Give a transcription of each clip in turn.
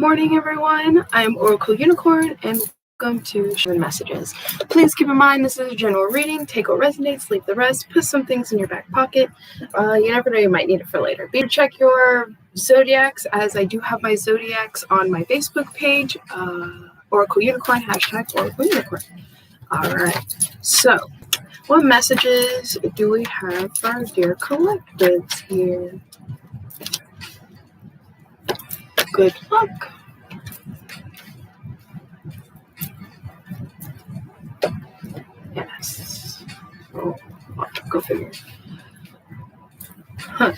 morning, everyone. I'm OracleUnicorn, and welcome to Shaman Messages. Please keep in mind this is a general reading. Take what resonates, leave the rest. Put some things in your back pocket. You never know, you might need it for later. Be sure to check your zodiacs, as I do have my zodiacs on my Facebook page, OracleUnicorn, #OracleUnicorn. All right. So, what messages do we have for our dear collectives here? Good luck. Yes. Oh, go figure. Huh.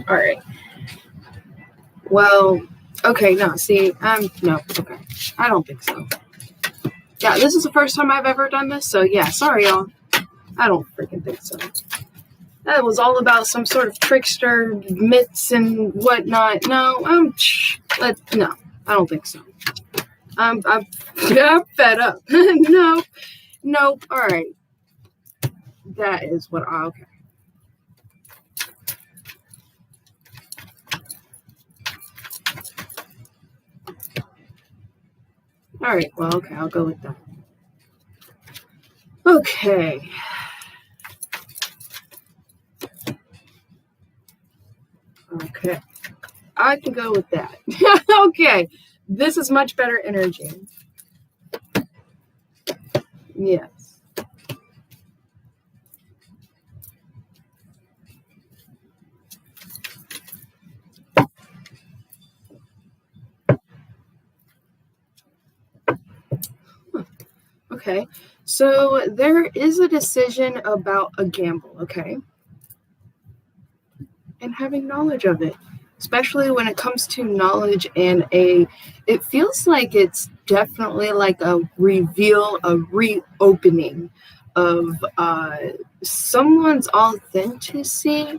All right. Well, okay, no, see, no, okay. I don't think so. Yeah, this is the first time I've ever done this, so yeah, sorry, y'all. I don't freaking think so. That was all about some sort of trickster myths and whatnot. No, no, I don't think so. I'm fed up. Nope. All right. That is what okay. All right, well, okay, I'll go with that. Okay. Okay. I can go with that. Okay. This is much better energy. Yes. Okay. So there is a decision about a gamble, okay? And having knowledge of it, especially when it comes to knowledge and it feels like it's definitely like a reveal, a reopening of someone's authenticity.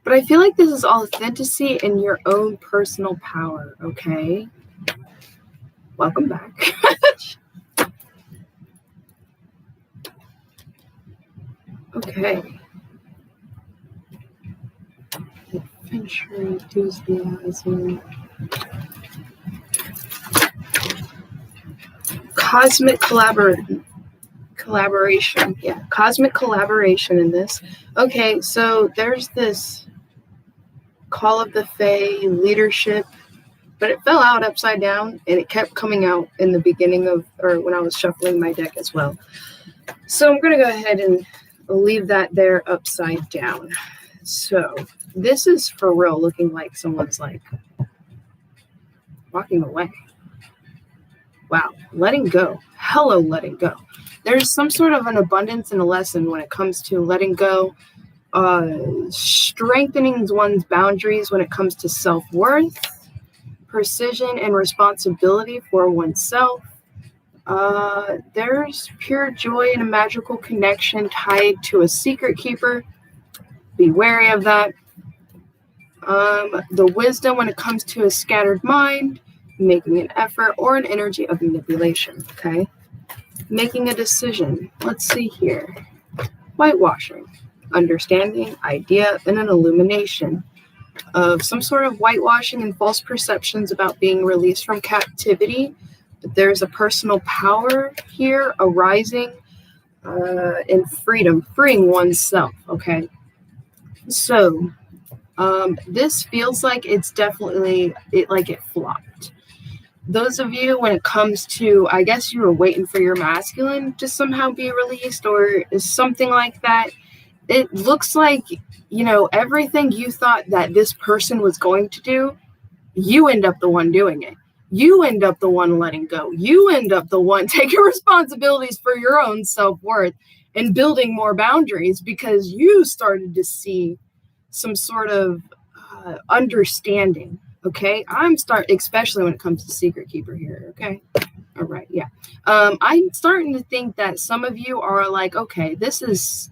But I feel like this is authenticity in your own personal power, okay? Welcome back. Okay. Adventure, enthusiasm. Cosmic collaboration. Yeah, cosmic collaboration in this. Okay, so there's this Call of the Fae leadership, but it fell out upside down and it kept coming out in the beginning of, or when I was shuffling my deck as well. So I'm going to go ahead and leave that there upside down. So this is for real looking like someone's like walking away. Wow, letting go. Hello, letting go. There's some sort of an abundance and a lesson when it comes to letting go, strengthening one's boundaries when it comes to self-worth, precision and responsibility for oneself. There's pure joy and a magical connection tied to a secret keeper. Be wary of that. The wisdom when it comes to a scattered mind, making an effort or an energy of manipulation, okay? Making a decision. Let's see here. Whitewashing. Understanding, idea, and an illumination of some sort of whitewashing and false perceptions about being released from captivity. But there's a personal power here arising in freedom, freeing oneself, okay? So this feels like it's definitely, it flopped. Those of you, when it comes to, I guess you were waiting for your masculine to somehow be released or something like that. It looks like, everything you thought that this person was going to do, you end up the one doing it. You end up the one letting go. You end up the one taking responsibilities for your own self-worth and building more boundaries because you started to see some sort of understanding. Okay, especially when it comes to secret keeper here. Okay, all right, yeah. I'm starting to think that some of you are like, okay, this is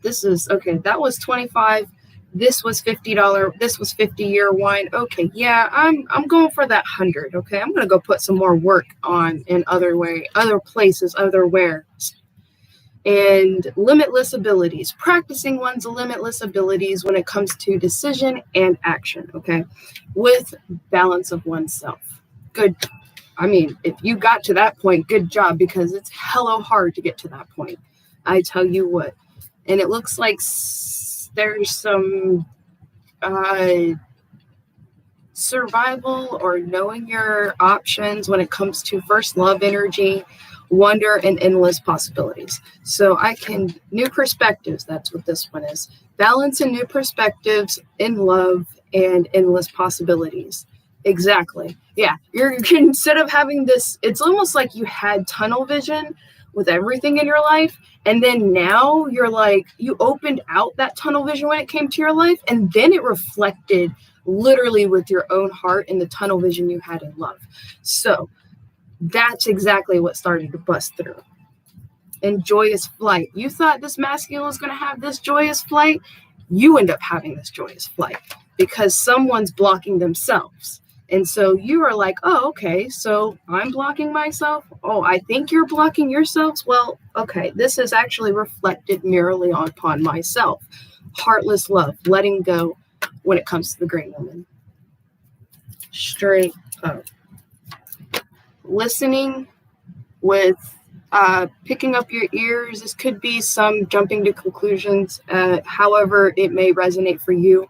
okay. That was $25. This was $50. This was 50-year wine. Okay, yeah, I'm going for that 100. Okay, I'm gonna go put some more work on in other places, other wares. And limitless abilities, practicing one's limitless abilities when it comes to decision and action, okay, with balance of oneself. Good. I mean, if you got to that point, good job, because it's hella hard to get to that point. I tell you what. And it looks like there's some survival or knowing your options when it comes to first love energy, wonder, and endless possibilities. So new perspectives, that's what this one is. Balance and new perspectives in love and endless possibilities. Exactly. Yeah. Instead of having this, it's almost like you had tunnel vision with everything in your life. And then now you're like, you opened out that tunnel vision when it came to your life. And then it reflected literally with your own heart and the tunnel vision you had in love. So that's exactly what started to bust through. And joyous flight. You thought this masculine was going to have this joyous flight. You end up having this joyous flight because someone's blocking themselves. And so you are like, oh, okay, so I'm blocking myself. Oh, I think you're blocking yourselves. Well, okay, this is actually reflected merely upon myself. Heartless love, letting go when it comes to the green woman. Straight up. Listening with picking up your ears. This could be some jumping to conclusions, however it may resonate for you.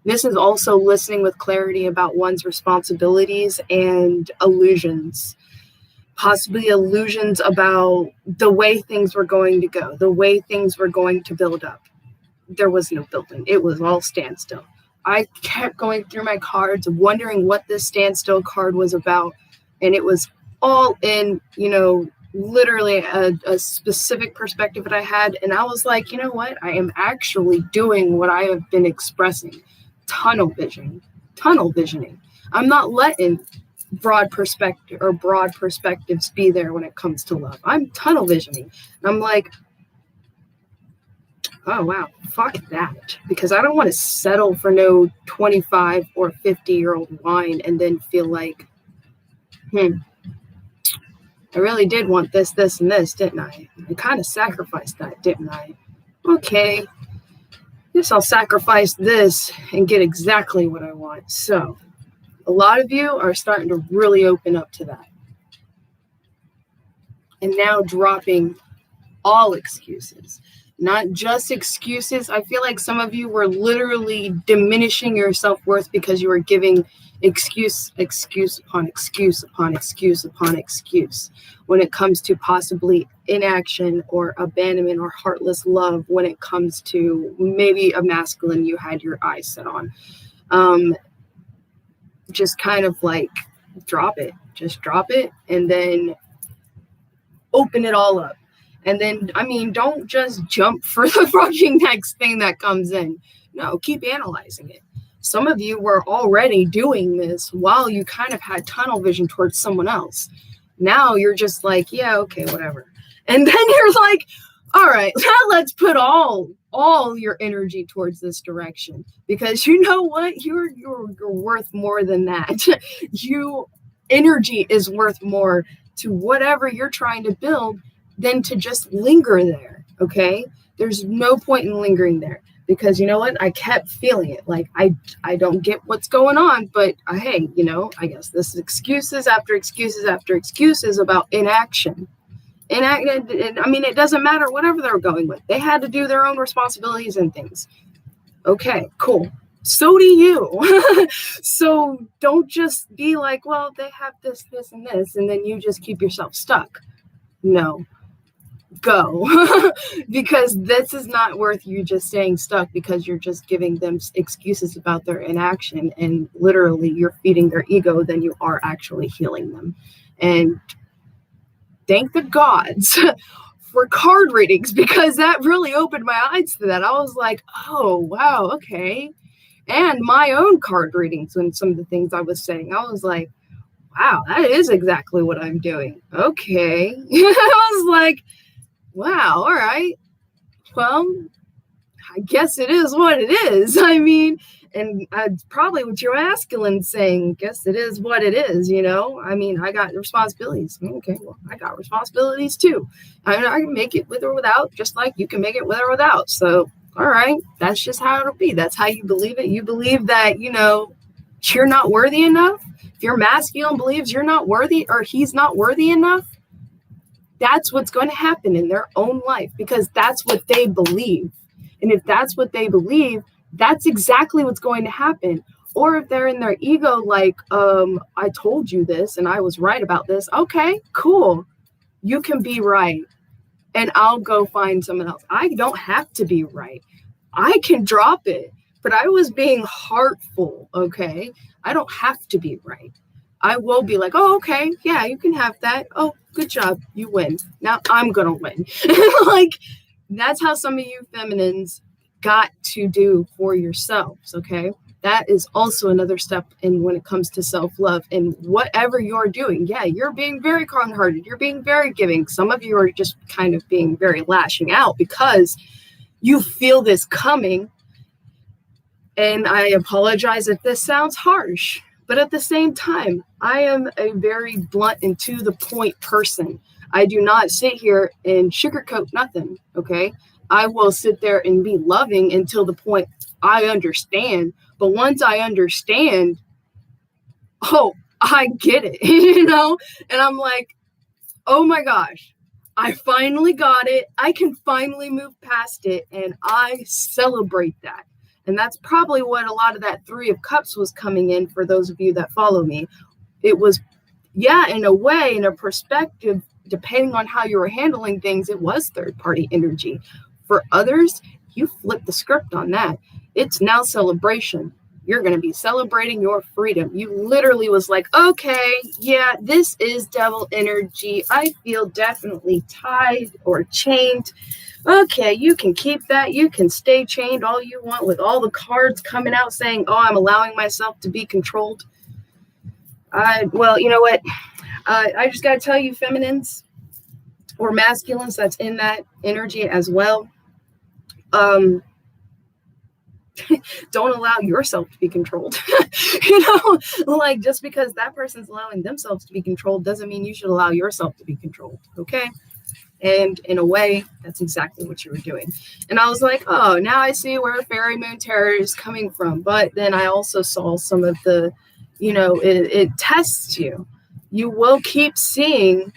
This is also listening with clarity about one's responsibilities and illusions, possibly illusions about the way things were going to go, the way things were going to build up. There was no building. It was all standstill. I kept going through my cards, wondering what this standstill card was about. And it was all in, literally a specific perspective that I had. And I was like, you know what? I am actually doing what I have been expressing. Tunnel visioning. I'm not letting broad perspectives be there when it comes to love. I'm tunnel visioning. And I'm like, oh, wow, fuck that. Because I don't want to settle for no 25 or 50-year-old wine and then feel like, I really did want this, and this, didn't I? I kind of sacrificed that, didn't I? Okay. Guess I'll sacrifice this and get exactly what I want. So a lot of you are starting to really open up to that. And now dropping all excuses, not just excuses. I feel like some of you were literally diminishing your self-worth because you were giving excuse upon excuse upon excuse upon excuse when it comes to possibly inaction or abandonment or heartless love when it comes to maybe a masculine you had your eyes set on. Just kind of like drop it and then open it all up. And then, don't just jump for the fucking next thing that comes in. No, keep analyzing it. Some of you were already doing this while you kind of had tunnel vision towards someone else. Now you're just like, yeah, okay, whatever. And then you're like, all right, now let's put all your energy towards this direction. Because you know what? You're worth more than that. Energy is worth more to whatever you're trying to build than to just linger there, okay? There's no point in lingering there because you know what? I kept feeling it. Like, I don't get what's going on, but hey, I guess this is excuses after excuses after excuses about inaction. It doesn't matter whatever they're going with. They had to do their own responsibilities and things. Okay, cool. So do you. So don't just be like, well, they have this, and this, and then you just keep yourself stuck. No. Go. Because this is not worth you just staying stuck because you're just giving them excuses about their inaction and literally you're feeding their ego than you are actually healing them. And thank the gods for card readings because that really opened my eyes to that. I was like, oh, wow, okay. And my own card readings and some of the things I was saying, I was like, wow, that is exactly what I'm doing. Okay. I was like, wow, all right. Well, I guess it is what it is. And probably what you're masculine saying, guess it is what it is, I got responsibilities. Okay, well, I got responsibilities too. I can make it with or without, just like you can make it with or without. So, all right, that's just how it'll be. That's how you believe it. You believe that, you're not worthy enough If your masculine believes you're not worthy or he's not worthy enough, that's what's going to happen in their own life, because that's what they believe. And if that's what they believe, that's exactly what's going to happen. Or if they're in their ego, like, I told you this and I was right about this. Okay, cool. You can be right. And I'll go find someone else. I don't have to be right. I can drop it. But I was being heartful, okay? I don't have to be right. I will be like, oh, okay, yeah, you can have that. Oh, good job. You win. Now I'm going to win. Like, that's how some of you feminines got to do for yourselves, okay? That is also another step in when it comes to self-love. And whatever you're doing, yeah, you're being very kind-hearted. You're being very giving. Some of you are just kind of being very lashing out because you feel this coming. And I apologize if this sounds harsh, but at the same time, I am a very blunt and to the point person. I do not sit here and sugarcoat nothing, okay? I will sit there and be loving until the point I understand. But once I understand, oh, I get it, you know? And I'm like, oh my gosh, I finally got it. I can finally move past it. And I celebrate that. And that's probably what a lot of that 3 of Cups was coming in for those of you that follow me. It was, yeah, in a way, in a perspective, depending on how you were handling things, it was third-party energy. For others, you flip the script on that. It's now celebration. You're going to be celebrating your freedom. You literally was like, okay, yeah, this is devil energy. I feel definitely tied or chained. Okay, you can keep that. You can stay chained all you want with all the cards coming out saying, oh, I'm allowing myself to be controlled. Well, you know what? I just got to tell you, feminines or masculines that's in that energy as well. Don't allow yourself to be controlled. You know, like just because that person's allowing themselves to be controlled doesn't mean you should allow yourself to be controlled. Okay. And in a way, that's exactly what you were doing. And I was like, oh, now I see where Fairy Moon Tarot is coming from. But then I also saw some of the, you know, it tests you. You will keep seeing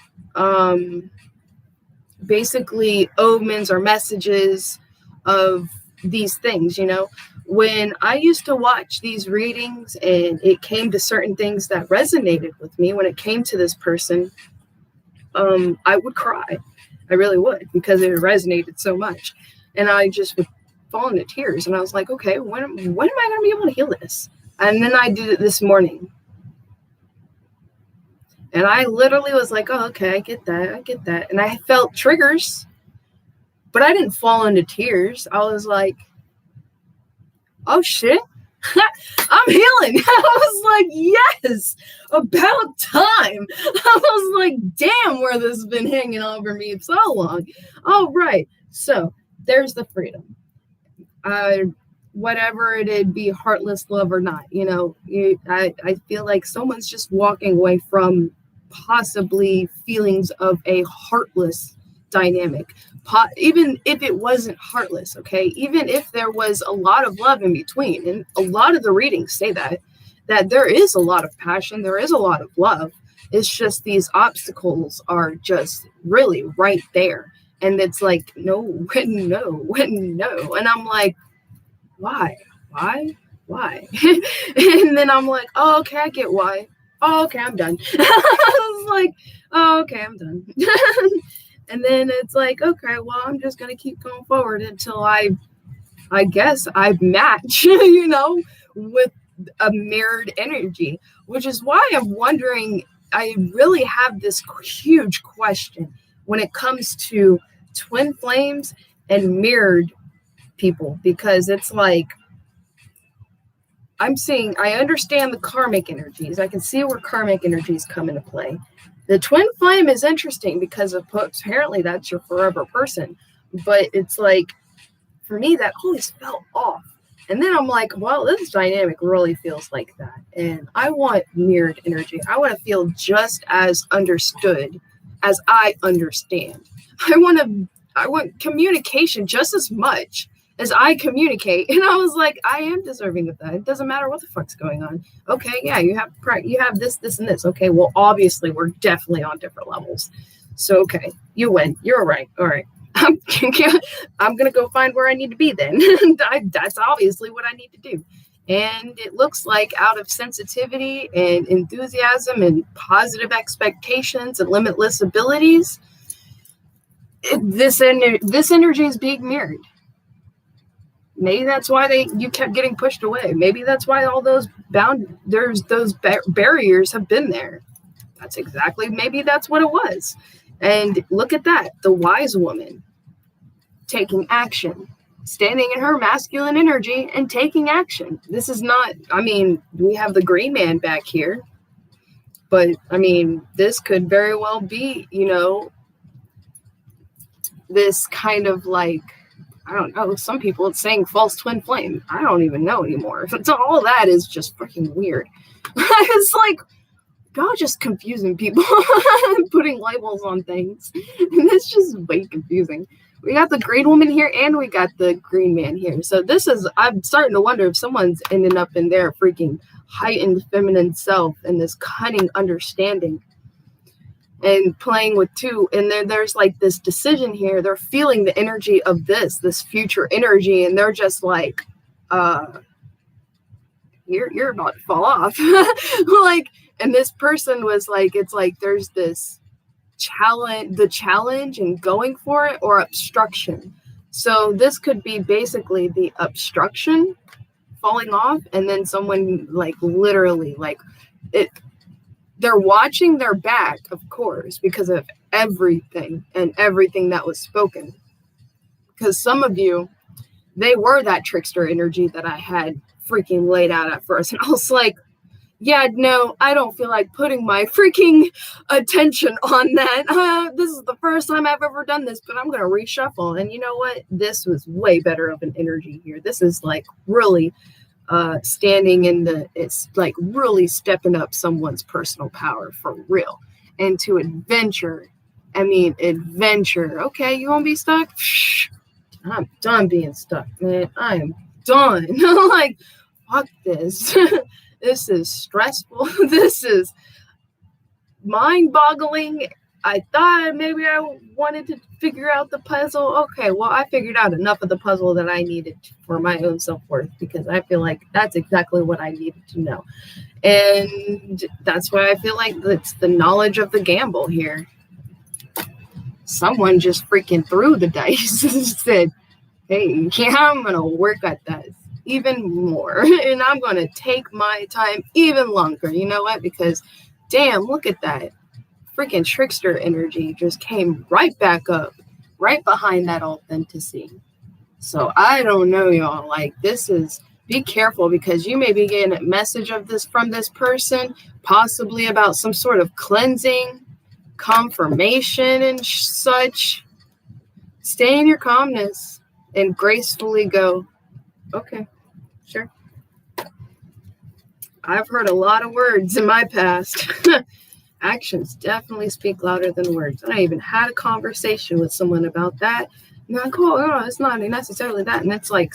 basically omens or messages of these things, you know. When I used to watch these readings and it came to certain things that resonated with me, when it came to this person, I would cry. I really would, because it resonated so much. And I just would fall into tears. And I was like, okay, when am I going to be able to heal this? And then I did it this morning. And I literally was like, oh, okay, I get that. And I felt triggers, but I didn't fall into tears. I was like, oh, shit. I'm healing. I was like, yes, about time. I was like, damn, where this has been hanging over me so long. All right. So there's the freedom. Whatever it'd be, heartless love or not, you know, I feel like someone's just walking away from possibly feelings of a heartless dynamic. Even if it wasn't heartless, okay, even if there was a lot of love in between, and a lot of the readings say that there is a lot of passion, there is a lot of love. It's just these obstacles are just really right there, and it's like no. And I'm like, why? And then I'm like, oh, okay, I get why. Oh, okay, I'm done. I was like, oh, okay, I'm done. And then it's like, okay, well, I'm just going to keep going forward until I guess I match, you know, with a mirrored energy, which is why I'm wondering, I really have this huge question when it comes to twin flames and mirrored people, because it's like, I understand the karmic energies. I can see where karmic energies come into play. The twin flame is interesting because apparently that's your forever person. But it's like, for me, that always felt off. And then I'm like, well, this dynamic really feels like that. And I want mirrored energy. I want to feel just as understood as I understand. I want communication just as much as I communicate. And I was like, I am deserving of that. It doesn't matter what the fuck's going on. Okay, yeah, you have this, this, and this. Okay, well, obviously we're definitely on different levels. So okay, you win. You're right. All right. I'm gonna go find where I need to be then. That's obviously what I need to do. And it looks like out of sensitivity and enthusiasm and positive expectations and limitless abilities, this energy is being mirrored. Maybe that's why you kept getting pushed away. Maybe that's why all those barriers have been there. Maybe that's what it was. And look at that, the wise woman taking action, standing in her masculine energy and taking action. This is not, we have the green man back here, but this could very well be, this kind of like, I don't know, some people it's saying false twin flame. I don't even know anymore. So all that is just freaking weird. It's like, y'all just confusing people, putting labels on things. And it's just way confusing. We got the green woman here and we got the green man here. So I'm starting to wonder if someone's ending up in their freaking heightened feminine self and this cunning understanding and playing with two. And then there's like this decision here. They're feeling the energy of this future energy. And they're just like, you're about to fall off. Like, and this person was like, it's like, there's this challenge and going for it, or obstruction. So this could be basically the obstruction falling off, and then someone like literally like it, they're watching their back, of course, because of everything that was spoken. Because some of you, they were that trickster energy that I had freaking laid out at first, and I was like, yeah, no, I don't feel like putting my freaking attention on that. This is the first time I've ever done this, but I'm going to reshuffle. And you know what? This was way better of an energy here. This is like really standing in it's like really stepping up someone's personal power for real. And to adventure. Okay, you won't be stuck? I'm done being stuck, man. I am done. Like, fuck this. This is stressful. This is mind-boggling. I thought maybe I wanted to figure out the puzzle. Okay, well, I figured out enough of the puzzle that I needed for my own self-worth, because I feel like that's exactly what I needed to know. And that's why I feel like it's the knowledge of the gamble here. Someone just freaking threw the dice and said, hey, yeah, I'm going to work at that even more, and I'm going to take my time even longer. You know what? Because damn, look at that freaking trickster energy just came right back up, right behind that authenticity. So I don't know, y'all, like be careful, because you may be getting a message of this from this person, possibly about some sort of cleansing, confirmation and such. Stay in your calmness and gracefully go, okay, sure. I've heard a lot of words in my past. Actions definitely speak louder than words. I even had a conversation with someone about that. And they're like, oh, no, it's not necessarily that. And it's like,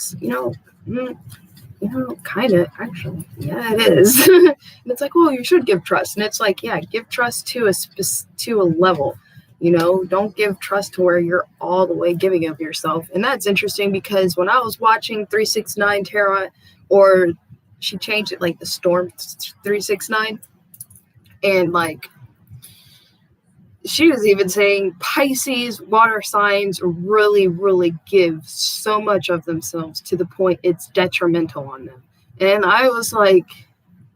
kind of, actually. Yeah, it is. And it's like, well, you should give trust. And it's like, yeah, give trust to a level. Don't give trust to where you're all the way giving of yourself. And that's interesting, because when I was watching 369 Tarot, or she changed it like the Storm 369, and like she was even saying Pisces water signs really, really give so much of themselves to the point it's detrimental on them. And I was like,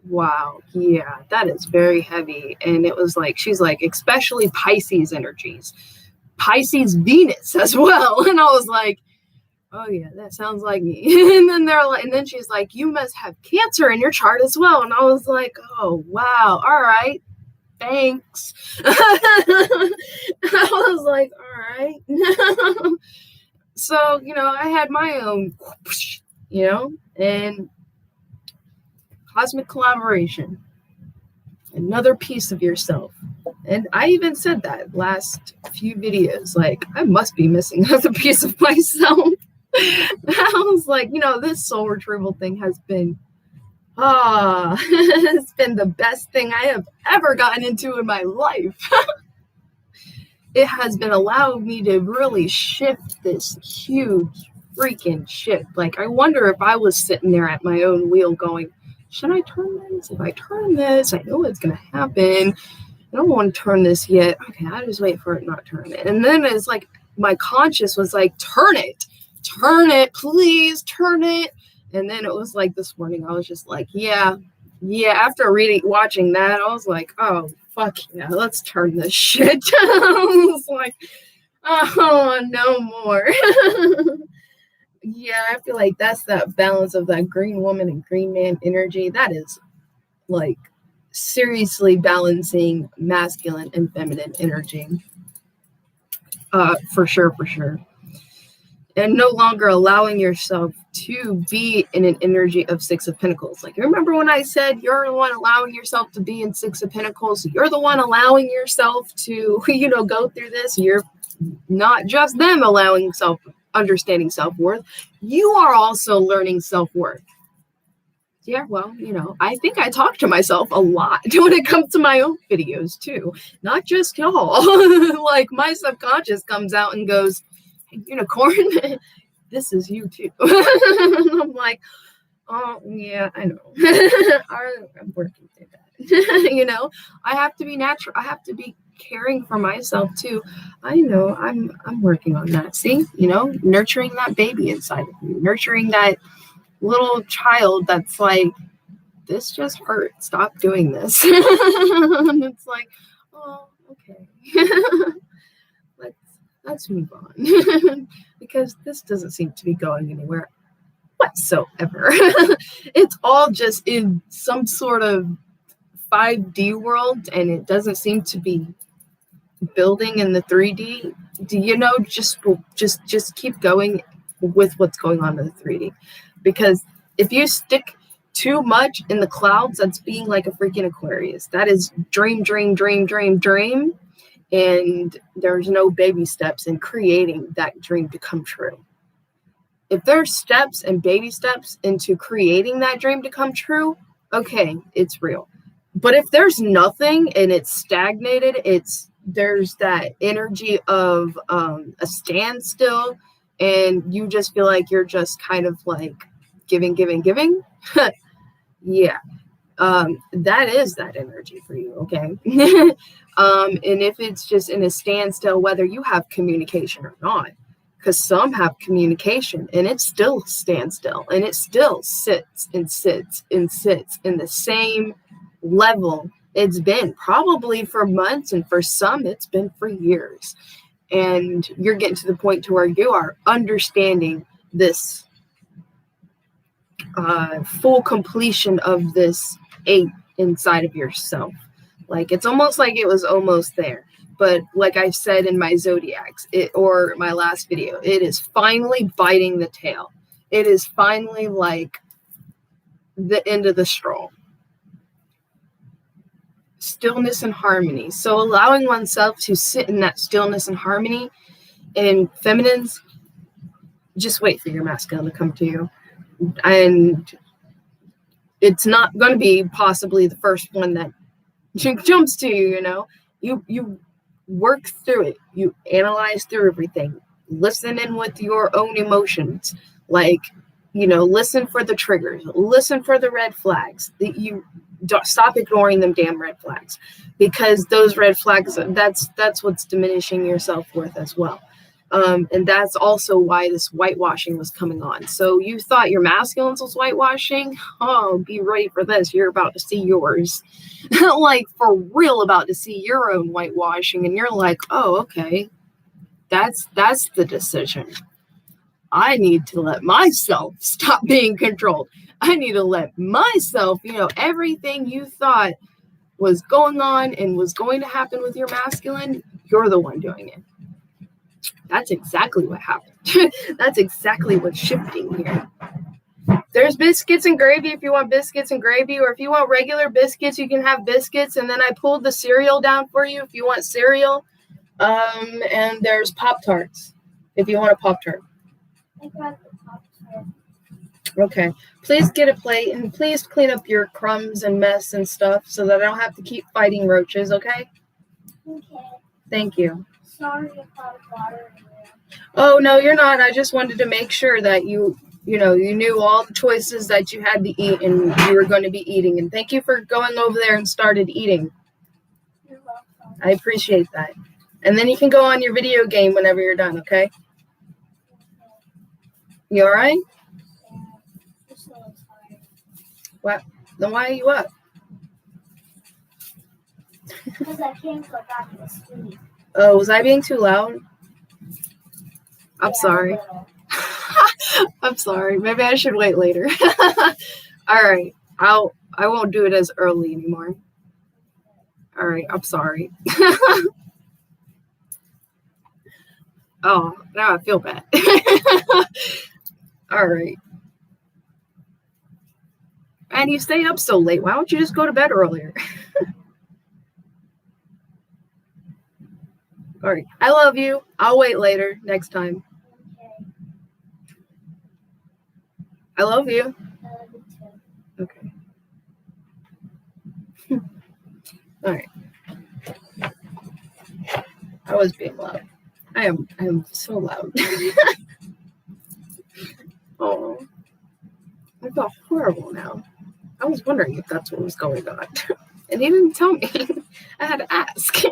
wow, yeah, that is very heavy. And it was like, she's like, especially Pisces energies, Pisces Venus as well. And I was like, oh yeah, that sounds like me. And then she's like, you must have Cancer in your chart as well. And I was like, oh wow, all right, thanks. I was like, all right. So, I had my own, and cosmic collaboration, another piece of yourself. And I even said that last few videos, like, I must be missing another piece of myself. I was like, this soul retrieval thing has been, it's been the best thing I have ever gotten into in my life. It has been allowing me to really shift this huge freaking shift. Like, I wonder if I was sitting there at my own wheel going, should I turn this? If I turn this, I know it's going to happen. I don't want to turn this yet. Okay, I'll just wait for it not turn it. And then it's like, my conscience was like, turn it, please turn it. And then it was like this morning, I was just like, yeah. After watching that, I was like, oh, fuck yeah, let's turn this shit. I was like, oh, no more. Yeah, I feel like that's that balance of that green woman and green man energy. That is like seriously balancing masculine and feminine energy. For sure. And no longer allowing yourself to be in an energy of Six of Pentacles. Like, remember when I said you're the one allowing yourself to be in Six of Pentacles? You're the one allowing yourself to, go through this. You're not just them allowing understanding self-worth. You are also learning self-worth. Yeah, well, I think I talk to myself a lot when it comes to my own videos too. Not just y'all. Like, my subconscious comes out and goes, hey, unicorn, this is you too. I'm like, oh yeah, I know. I'm working through that. I have to be natural. I have to be caring for myself too. I know I'm working on that. See, nurturing that baby inside of you, nurturing that little child that's like, this just hurt. Stop doing this. And it's like, oh, okay. Let's move on. Because this doesn't seem to be going anywhere whatsoever. It's all just in some sort of 5D world, and it doesn't seem to be building in the 3D. Just keep going with what's going on in the 3D. Because if you stick too much in the clouds, that's being like a freaking Aquarius. That is dream. And there's no baby steps in creating that dream to come true. If there's steps and baby steps into creating that dream to come true, okay, it's real. But if there's nothing and it's stagnated, there's that energy of a standstill, and you just feel like you're just kind of like giving. Yeah. That is that energy for you, okay? And if it's just in a standstill, whether you have communication or not, because some have communication and it still stands still, and it still sits in the same level it's been, probably for months, and for some it's been for years. And you're getting to the point to where you are understanding this full completion of this 8 inside of yourself. Like, it's almost like it was almost there. But like I said in my zodiacs, or my last video, it is finally biting the tail. It is finally like the end of the straw. Stillness and harmony. So allowing oneself to sit in that stillness and harmony. And feminines, just wait for your masculine to come to you. And it's not going to be possibly the first one that jumps to you. You work through it. You analyze through everything. Listen in with your own emotions. Like, listen for the triggers. Listen for the red flags. You don't stop ignoring them damn red flags, because those red flags, that's what's diminishing your self-worth as well. And that's also why this whitewashing was coming on. So you thought your masculines was whitewashing? Oh, be ready for this. You're about to see yours. Like, for real, about to see your own whitewashing. And you're like, oh, okay. That's the decision. I need to let myself stop being controlled. I need to let myself, everything you thought was going on and was going to happen with your masculine, you're the one doing it. That's exactly what happened. That's exactly what's shifting here. There's biscuits and gravy if you want biscuits and gravy, or if you want regular biscuits, you can have biscuits. And then I pulled the cereal down for you if you want cereal. And there's Pop-Tarts if you want a Pop-Tart. Okay. Please get a plate and please clean up your crumbs and mess and stuff so that I don't have to keep fighting roaches, okay? Okay. Thank you. Sorry about water in there. Oh, no, you're not. I just wanted to make sure that you knew all the choices that you had to eat and you were going to be eating. And thank you for going over there and started eating. You're welcome. I appreciate that. And then you can go on your video game whenever you're done, okay? You all right? Yeah. I'm so tired. What? Then why are you up? Because I can't go back to sleep. Oh, was I being too loud? I'm Yeah, sorry. a little. I'm sorry. Maybe I should wait later. All right. I won't do it as early anymore. All right. I'm sorry. Oh, now I feel bad. All right. And you stay up so late. Why don't you just go to bed earlier? All right. I love you. I'll wait later next time. Okay. I love you. I love you too. Okay. All right. I was being loud. I am so loud. Oh, I feel horrible now. I was wondering if that's what was going on. And he didn't tell me. I had to ask.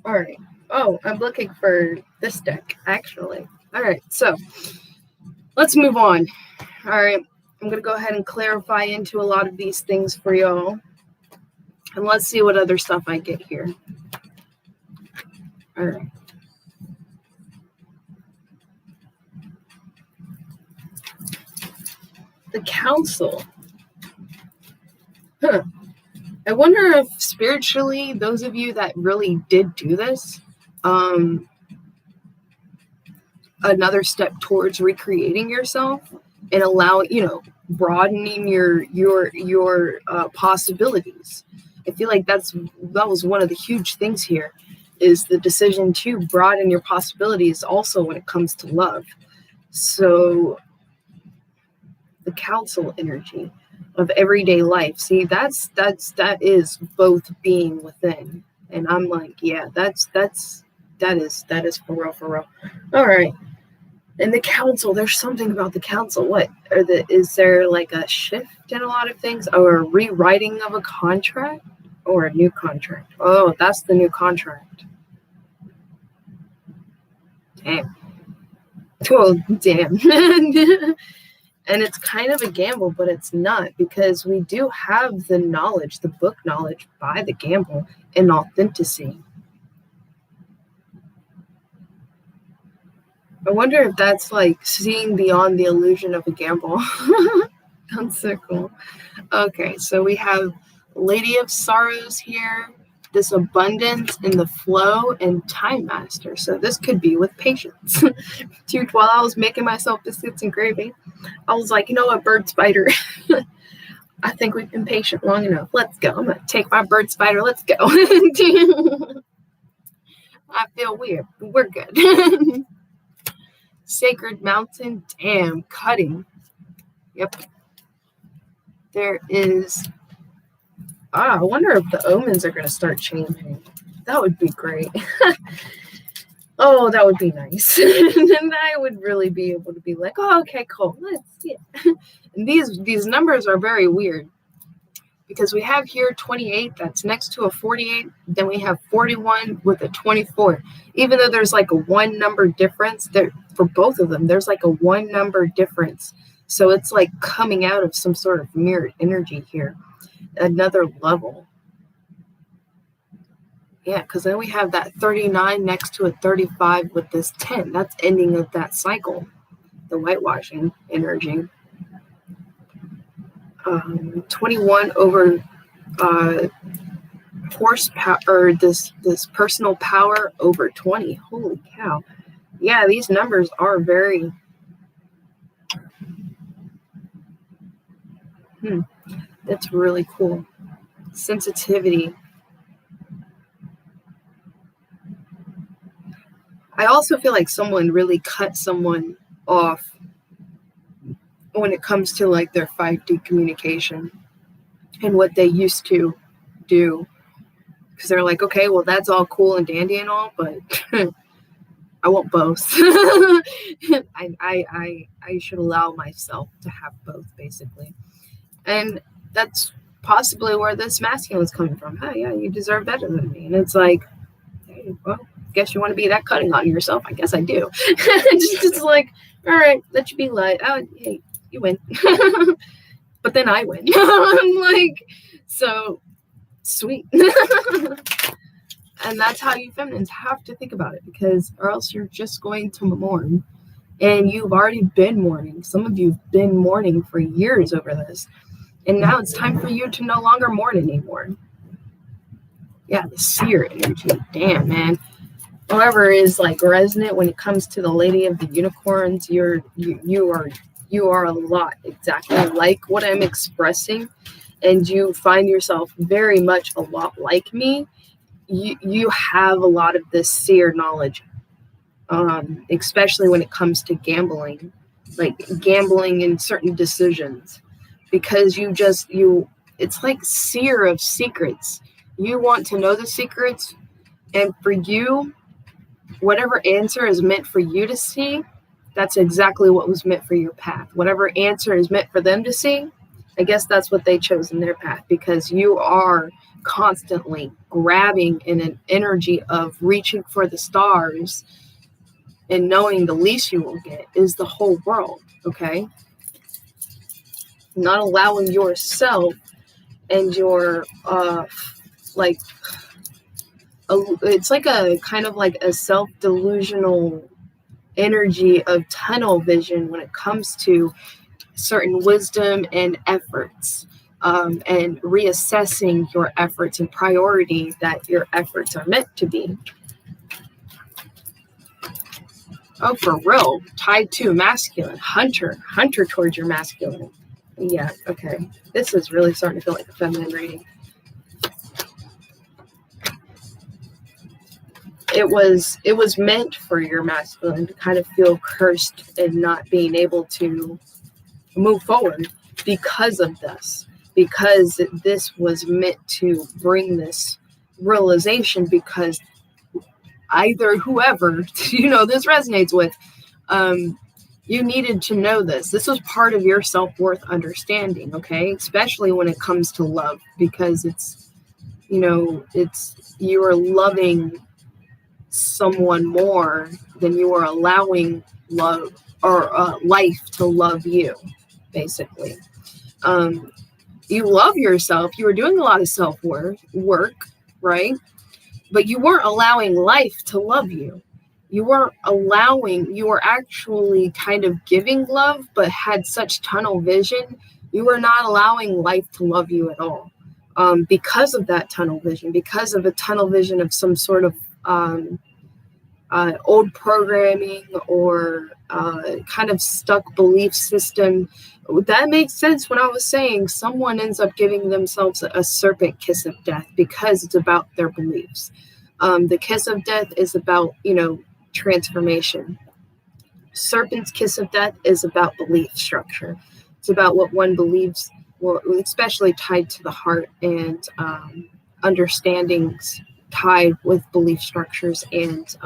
All right. Oh, I'm looking for this deck, actually. All right. So let's move on. All right. I'm going to go ahead and clarify into a lot of these things for y'all. And let's see what other stuff I get here. All right. The Council. Huh. I wonder if spiritually, those of you that really did do this, another step towards recreating yourself and broadening your possibilities. I feel like that was one of the huge things here, is the decision to broaden your possibilities also when it comes to love. So the council energy of everyday life. See, that is both being within. And I'm like, yeah, that is for real. All right. And the council, there's something about the council. What is there like a shift in a lot of things, or a rewriting of a contract, or a new contract? Oh, that's the new contract. Damn. Oh, damn. And it's kind of a gamble, but it's not, because we do have the knowledge, the book knowledge by the gamble and authenticity. I wonder if that's like seeing beyond the illusion of a gamble. That's so cool. Okay, so we have Lady of Sorrows here, this abundance in the flow, and Time Master. So this could be with patience. Dude, while I was making myself biscuits and gravy, I was like, you know what, bird spider? I think we've been patient long enough. Let's go. I'm going to take my bird spider. Let's go. I feel weird. We're good. Sacred Mountain. Damn, cutting. Yep. There is... I wonder if the omens are going to start changing. That would be great. Oh, that would be nice. And I would really be able to be like, oh, okay, cool. Let's see it. And these numbers are very weird, because we have here 28 that's next to a 48. Then we have 41 with a 24. Even though there's like a one number difference there for both of them, there's like a one number difference. So it's like coming out of some sort of mirrored energy here. Another level. Yeah, because then we have that 39 next to a 35 with this 10. That's ending of that cycle, the whitewashing energy. 21 over horsepower, or this personal power over 20. Holy cow. Yeah, these numbers are very... That's really cool. Sensitivity. I also feel like someone really cut someone off when it comes to like their 5D communication and what they used to do. Because they're like, okay, well, that's all cool and dandy and all, but I want both. I should allow myself to have both, basically. And that's possibly where this masculine was coming from. Oh, yeah, you deserve better than me. And it's like, hey, well, guess you want to be that cutting on yourself. I guess I do. It's like, all right, let you be light. Oh, hey, you win. But then I win. I'm like, so sweet. And that's how you feminines have to think about it, because or else you're just going to mourn. And you've already been mourning. Some of you have been mourning for years over this. And now it's time for you to no longer mourn anymore. Yeah, the seer energy. Damn, man. Whoever is like resonant when it comes to the Lady of the Unicorns, you are a lot exactly like what I'm expressing. And you find yourself very much a lot like me. You have a lot of this seer knowledge, especially when it comes to gambling, like gambling in certain decisions, because it's like seer of secrets. You want to know the secrets, and for you, whatever answer is meant for you to see, that's exactly what was meant for your path. Whatever answer is meant for them to see, I guess that's what they chose in their path, because you are constantly grabbing in an energy of reaching for the stars and knowing the least you will get is the whole world, okay? Not allowing yourself and your, it's like a kind of like a self-delusional energy of tunnel vision when it comes to certain wisdom and efforts. And reassessing your efforts and priority that your efforts are meant to be. Oh, for real. Tied to masculine. Hunter towards your masculine. Yeah, okay. This is really starting to feel like a feminine reading. It was meant for your masculine to kind of feel cursed and not being able to move forward because of this. Because this was meant to bring this realization, because either whoever, this resonates with, you needed to know this. This was part of your self-worth understanding, okay? Especially when it comes to love, because it's you are loving someone more than you are allowing love or life to love you, basically. You love yourself. You were doing a lot of self-work, right? But you weren't allowing life to love you. You were actually kind of giving love, but had such tunnel vision. You were not allowing life to love you at all. Because of that tunnel vision, because of a tunnel vision of some sort of old programming or kind of stuck belief system. That makes sense when I was saying someone ends up giving themselves a serpent kiss of death because it's about their beliefs. The kiss of death is about, transformation. Serpent's kiss of death is about belief structure. It's about what one believes, well, especially tied to the heart and understandings tied with belief structures and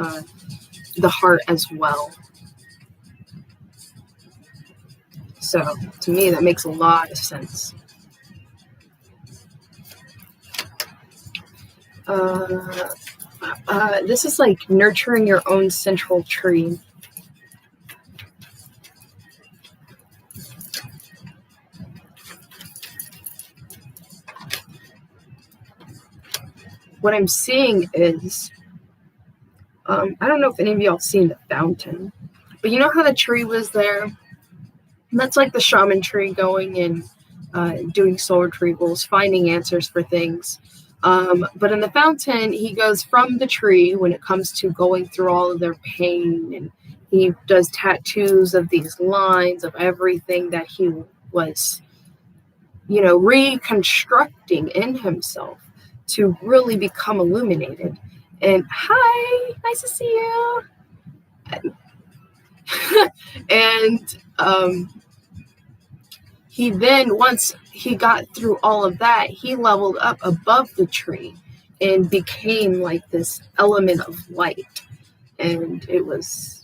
the heart as well. So to me, that makes a lot of sense. This is like nurturing your own central tree. What I'm seeing is, I don't know if any of y'all seen the fountain, but you know how the tree was there? And that's like the shaman tree going and doing soul retrievals, finding answers for things. But in the fountain, he goes from the tree when it comes to going through all of their pain, and he does tattoos of these lines of everything that he was, reconstructing in himself to really become illuminated. And hi, nice to see you. And he then, once he got through all of that, he leveled up above the tree and became like this element of light. And it's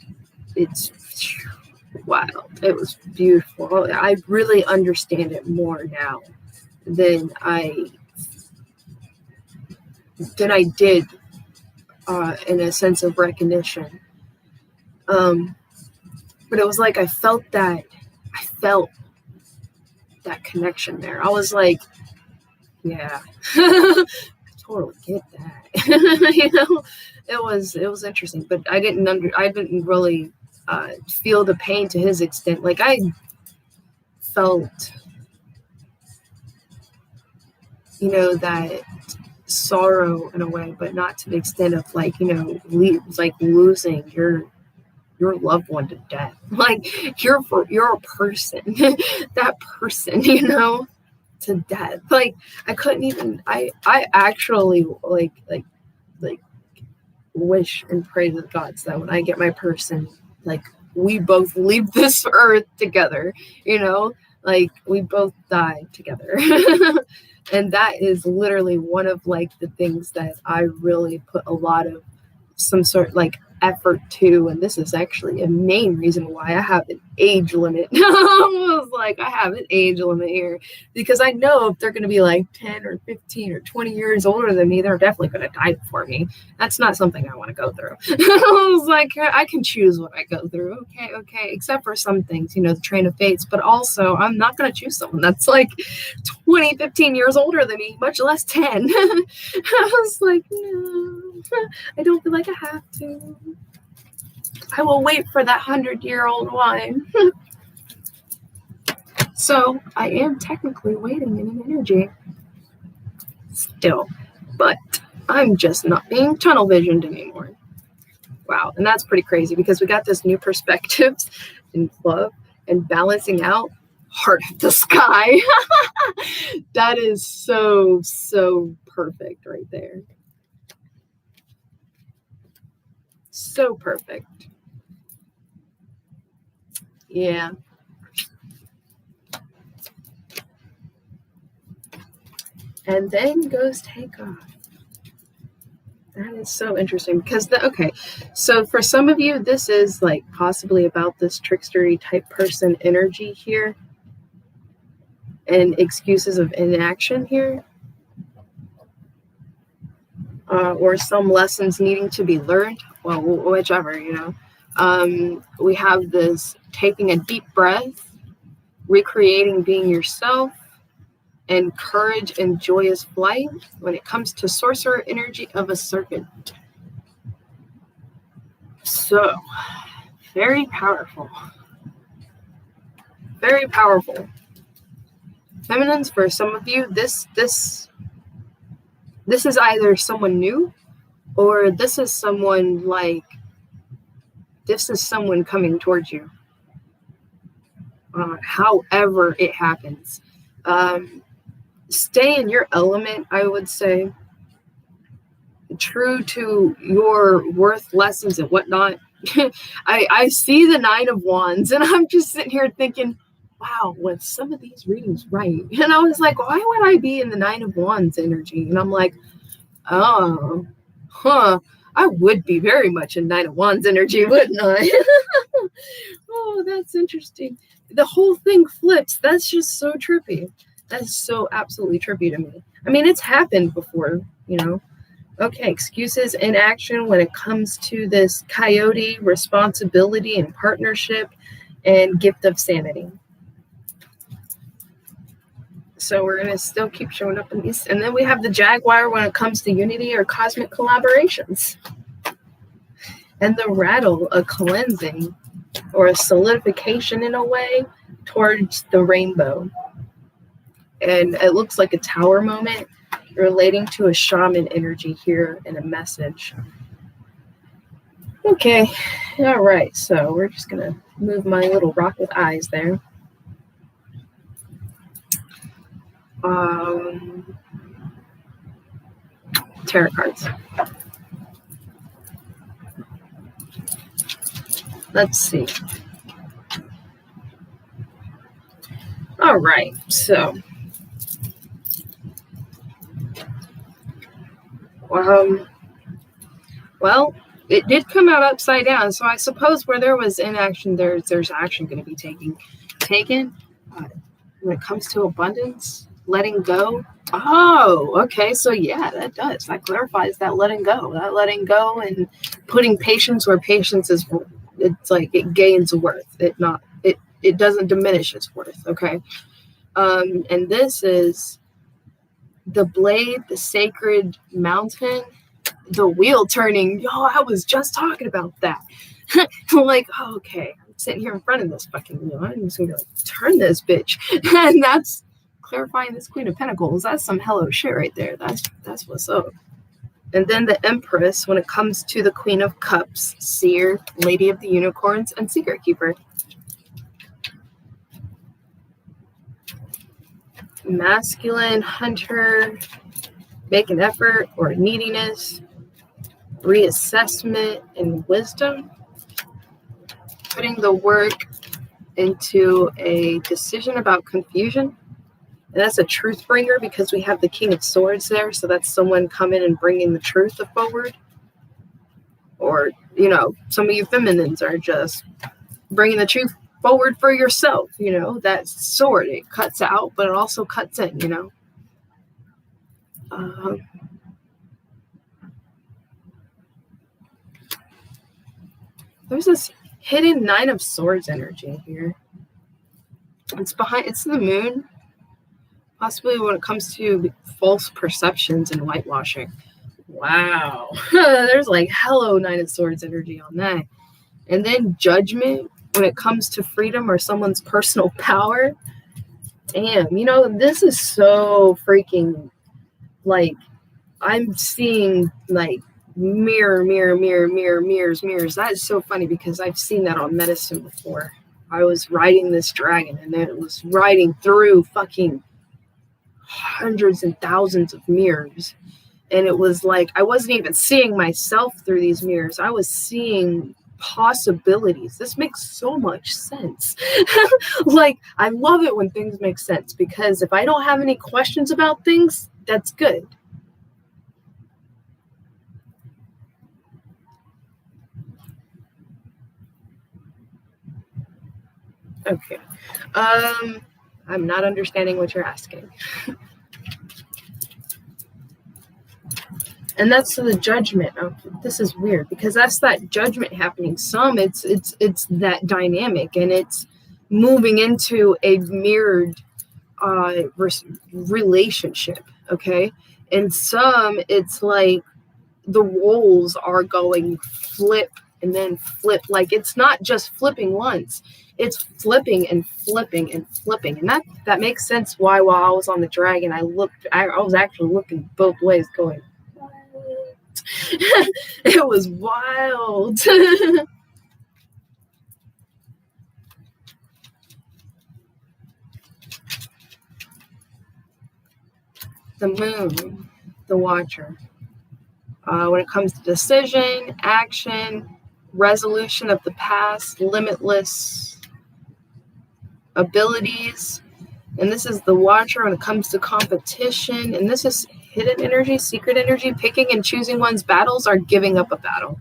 wild. It was beautiful. I really understand it more now than I did in a sense of recognition. But it was like I felt that connection there. I was like, yeah, I totally get that. You know, it was interesting, but I didn't really feel the pain to his extent. Like I felt, that sorrow in a way, but not to the extent of like, like losing your loved one to death. Like you're a person, that person, to death. Like I couldn't even. I actually like wish and pray to the gods that when I get my person, like we both leave this earth together. Like we both die together. And that is literally one of like the things that I really put a lot of some sort like effort to, and this is actually a main reason why I have an age limit. I was like, I have an age limit here because I know if they're going to be like 10 or 15 or 20 years older than me, they're definitely going to die before me. That's not something I want to go through. I was like, I can choose what I go through. Okay. Except for some things, the train of fates, but also I'm not going to choose someone that's like 20, 15 years older than me, much less 10. I was like, no, I don't feel like I have to. I will wait for that 100-year-old wine. So I am technically waiting in an energy still, but I'm just not being tunnel visioned anymore. Wow. And that's pretty crazy because we got this new perspectives in love and balancing out heart of the sky. That is so, so perfect right there. So perfect. Yeah. And then goes take off. That is so interesting because so for some of you, this is like possibly about this trickstery type person energy here and excuses of inaction here, or some lessons needing to be learned. Well, whichever, we have this taking a deep breath, recreating being yourself, and courage and joyous flight when it comes to sorcerer energy of a serpent. So, very powerful. Very powerful. Feminines, for some of you, this is either someone new or this is someone coming towards you. However it happens. Stay in your element, I would say. True to your worth lessons and whatnot. I see the 9 of Wands and I'm just sitting here thinking, wow, was some of these readings right? And I was like, why would I be in the 9 of Wands energy? And I'm like, I would be very much in 9 of Wands energy, wouldn't I? Oh, that's interesting. The whole thing flips. That's just so trippy. That's so absolutely trippy to me. I mean, it's happened before, Okay, excuses in action when it comes to this coyote, responsibility and partnership, and gift of sanity. So we're going to still keep showing up in these. And then we have the jaguar when it comes to unity or cosmic collaborations. And the rattle, a cleansing or a solidification in a way towards the rainbow. And it looks like a tower moment relating to a shaman energy here and a message. Okay, all right, so we're just going to move my little rock with eyes there. Tarot cards. Let's see. All right, so well, it did come out upside down, so I suppose where there was inaction, there's action going to be taken. When it comes to abundance, letting go. Oh, okay. So yeah, that does. That clarifies that letting go. That letting go and putting patience where patience is. It's like it gains worth. It doesn't diminish its worth. Okay. And this is the blade, the sacred mountain, the wheel turning. Yo, I was just talking about that. Like, oh, okay, I'm sitting here in front of this fucking wheel. I'm just gonna turn this bitch. And that's clarifying this Queen of Pentacles. That's some hello shit right there. That's what's up. And then the Empress, when it comes to the Queen of Cups, Seer, Lady of the Unicorns, and Secret Keeper. Masculine, hunter, make an effort or neediness, reassessment, and wisdom. Putting the work into a decision about confusion. And that's a truth bringer because we have the King of Swords there. So that's someone coming and bringing the truth forward. Or, some of you feminines are just bringing the truth forward for yourself. That sword, it cuts out, but it also cuts in, There's this hidden Nine of Swords energy here. It's the moon. Possibly when it comes to false perceptions and whitewashing. Wow. There's like hello Nine of Swords energy on that. And then judgment when it comes to freedom or someone's personal power. Damn, this is so freaking like I'm seeing like mirrors. That is so funny because I've seen that on medicine before. I was riding this dragon and it was riding through fucking hundreds and thousands of mirrors. And it was like I wasn't even seeing myself through these mirrors. I was seeing possibilities. This makes so much sense. Like, I love it when things make sense because if I don't have any questions about things, that's good. Okay. I'm not understanding what you're asking. And that's the judgment. Oh, this is weird because that's that judgment happening. Some it's that dynamic and it's moving into a mirrored relationship. Okay. And some it's like the roles are going flip and then flip. Like it's not just flipping once. It's flipping and flipping and flipping. And that makes sense why while I was on the dragon, I was actually looking both ways going, it was wild. The moon, the watcher. When it comes to decision, action, resolution of the past, limitless abilities. And this is the watcher when it comes to competition. And this is hidden energy, secret energy, picking and choosing one's battles or giving up a battle.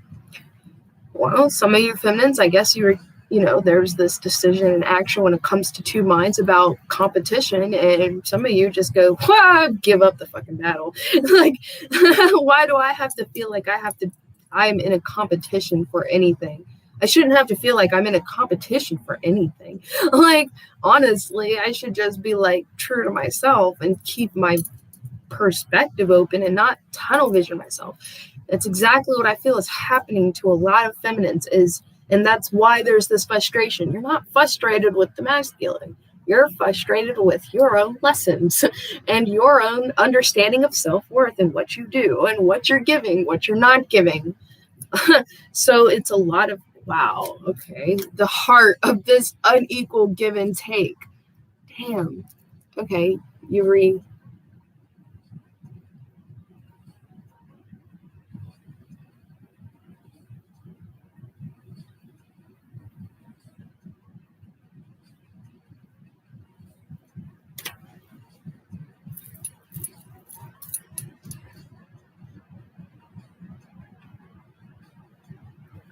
Well, some of you feminines, I guess there's this decision and action when it comes to two minds about competition. And some of you just go, give up the fucking battle. Like, why do I have to feel like I'm in a competition for anything? I shouldn't have to feel like I'm in a competition for anything. Like, honestly, I should just be like true to myself and keep my perspective open and not tunnel vision myself. That's exactly what I feel is happening to a lot of feminines and that's why there's this frustration. You're not frustrated with the masculine. You're frustrated with your own lessons and your own understanding of self-worth and what you do and what you're giving, what you're not giving. So it's a lot of, wow, okay, the heart of this unequal give and take. Damn. Okay,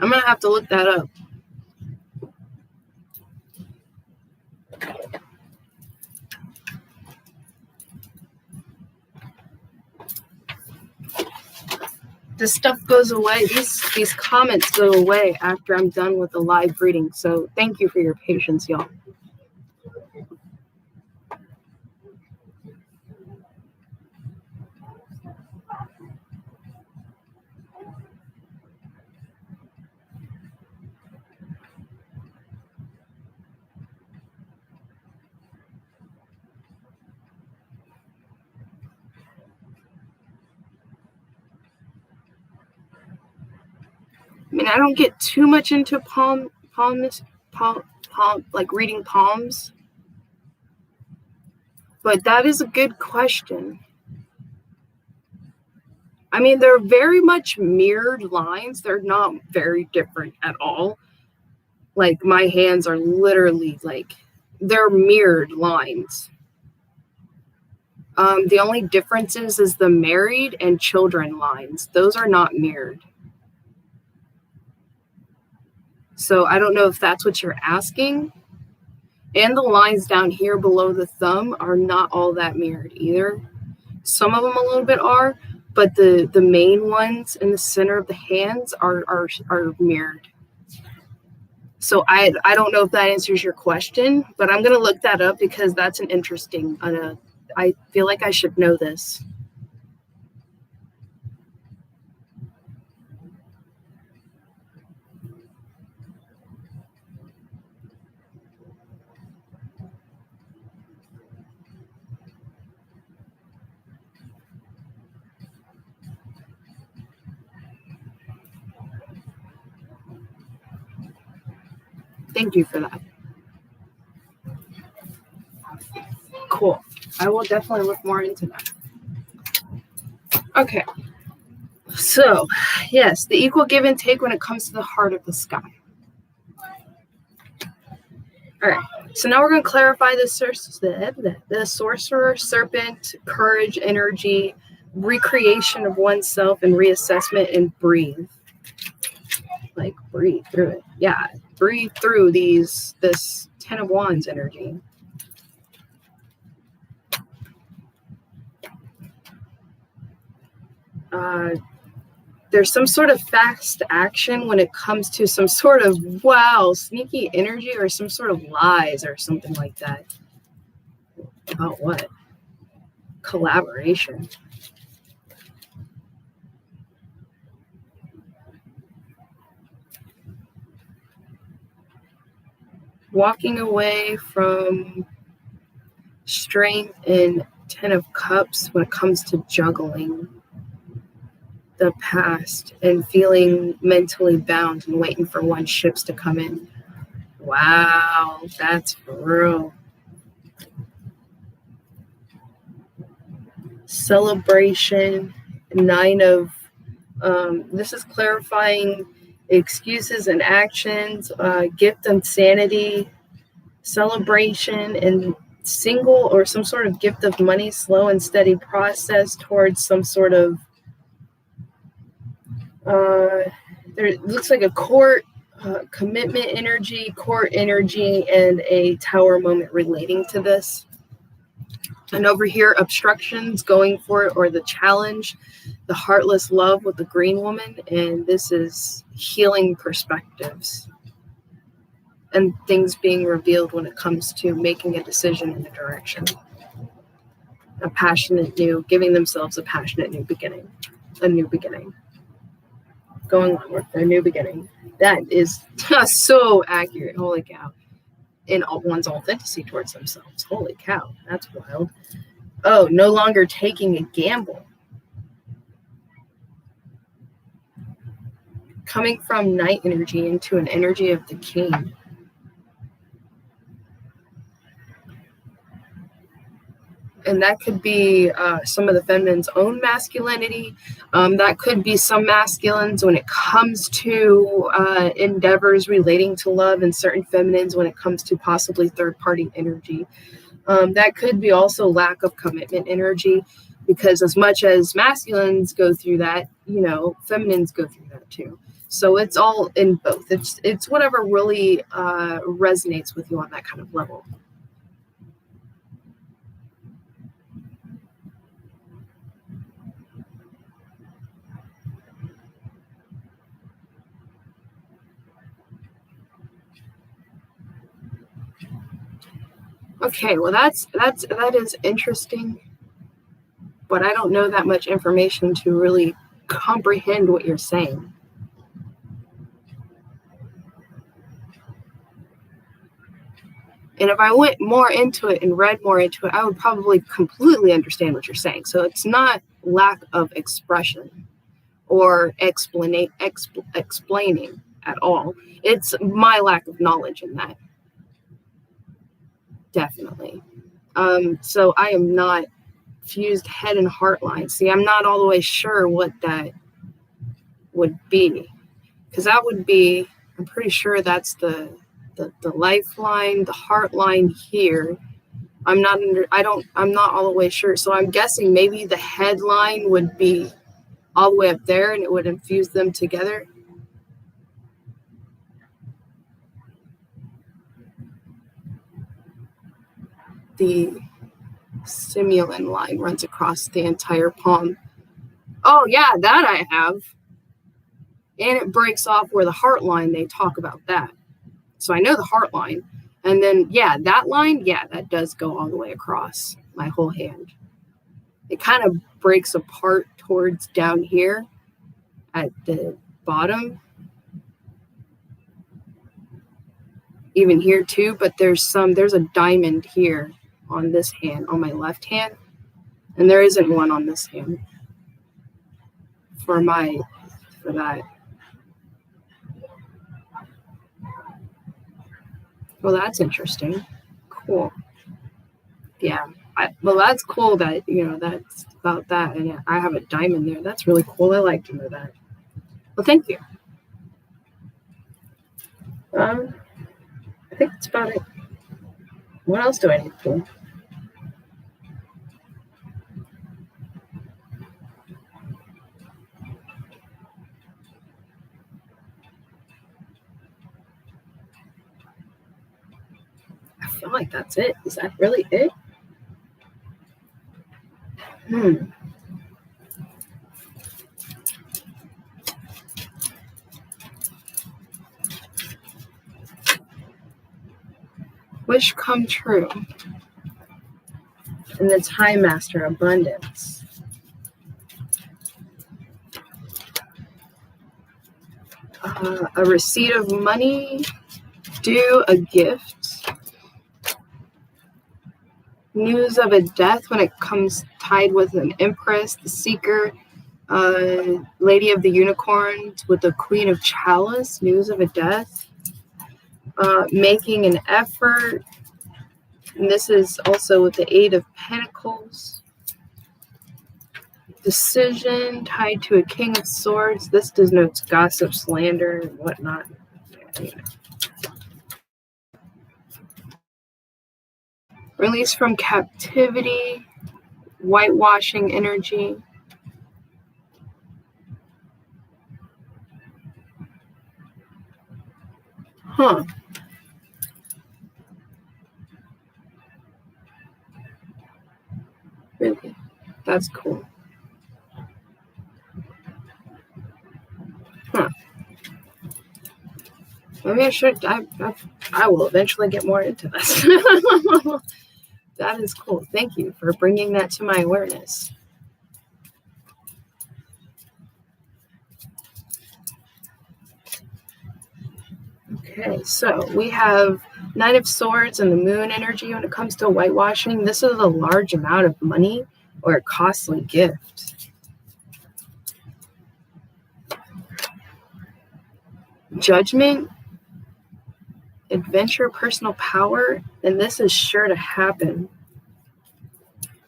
I'm going to have to look that up. This stuff goes away. These comments go away after I'm done with the live reading. So thank you for your patience, y'all. I mean, I don't get too much into palm, like reading palms, but that is a good question. I mean, they're very much mirrored lines. They're not very different at all. Like, my hands are literally like, they're mirrored lines. The only difference is the married and children lines. Those are not mirrored. So I don't know if that's what you're asking. And the lines down here below the thumb are not all that mirrored either. Some of them a little bit are, but the main ones in the center of the hands are mirrored. So I don't know if that answers your question, but I'm going to look that up because that's an interesting, I feel like I should know this. Thank you for that. Cool. I will definitely look more into that. Okay. So, yes, the equal give and take when it comes to the heart of the sky. All right. So now we're going to clarify the sorcerer, serpent, courage, energy, recreation of oneself, and reassessment, and breathe. Like, breathe through it. Yeah. Breathe through this 10 of Wands energy. There's some sort of fast action when it comes to some sort of, sneaky energy or some sort of lies or something like that. About what? Collaboration. Walking away from strength and 10 of Cups when it comes to juggling the past and feeling mentally bound and waiting for one's ships to come in. Wow, that's for real. Celebration, 9 of, this is clarifying excuses and actions, gift and sanity, celebration, and single or some sort of gift of money, slow and steady process towards some sort of, there looks like a court, commitment energy, court energy, and a tower moment relating to this. And over here, obstructions, going for it, or the challenge, the heartless love with the green woman. And this is healing perspectives and things being revealed when it comes to making a decision in a direction. A passionate new, giving themselves a passionate new beginning. A new beginning. Going on with their new beginning. That is so accurate. Holy cow. In one's authenticity towards themselves. Holy cow. That's wild. Oh, no longer taking a gamble. Coming from night energy into an energy of the king. And that could be some of the feminine's own masculinity. That could be some masculines when it comes to endeavors relating to love, and certain feminines when it comes to possibly third-party energy. That could be also lack of commitment energy, because as much as masculines go through that, feminines go through that too. So it's all in both. It's whatever really resonates with you on that kind of level. Okay, well that is interesting, but I don't know that much information to really comprehend what you're saying. And if I went more into it and read more into it, I would probably completely understand what you're saying. So it's not lack of expression or explaining at all. It's my lack of knowledge in that. Definitely. So I am not fused head and heart line. See, I'm not all the way sure what that would be. Because that would be, I'm pretty sure that's the lifeline, the heart line here. I'm not all the way sure. So I'm guessing maybe the headline would be all the way up there and it would infuse them together. The simulant line runs across the entire palm. Oh yeah, that I have. And it breaks off where the heart line, they talk about that. So I know the heart line. And then, yeah, that line, yeah, that does go all the way across my whole hand. It kind of breaks apart towards down here at the bottom. Even here too, but there's a diamond here on this hand, on my left hand. And there isn't one on this hand for that. Well, that's interesting. Cool. Yeah. Well, that's cool that, that's about that. And I have a diamond there. That's really cool. I like to know that. Well, thank you. I think that's about it. What else do I need to do? I feel like that's it. Is that really it? Wish come true. And the Time Master, abundance. A receipt of money, due, a gift. News of a death when it comes tied with an Empress, the Seeker, Lady of the Unicorn with the Queen of Chalice, news of a death. Making an effort. And this is also with the Eight of Pentacles. Decision tied to a King of Swords. This denotes gossip, slander, and whatnot. Release from captivity, whitewashing energy. Huh. Really? That's cool. Huh. Maybe I should. I will eventually get more into this. That is cool. Thank you for bringing that to my awareness. Okay, so we have Knight of Swords and the Moon energy when it comes to whitewashing. This is a large amount of money or a costly gift. Judgment, adventure, personal power, and this is sure to happen.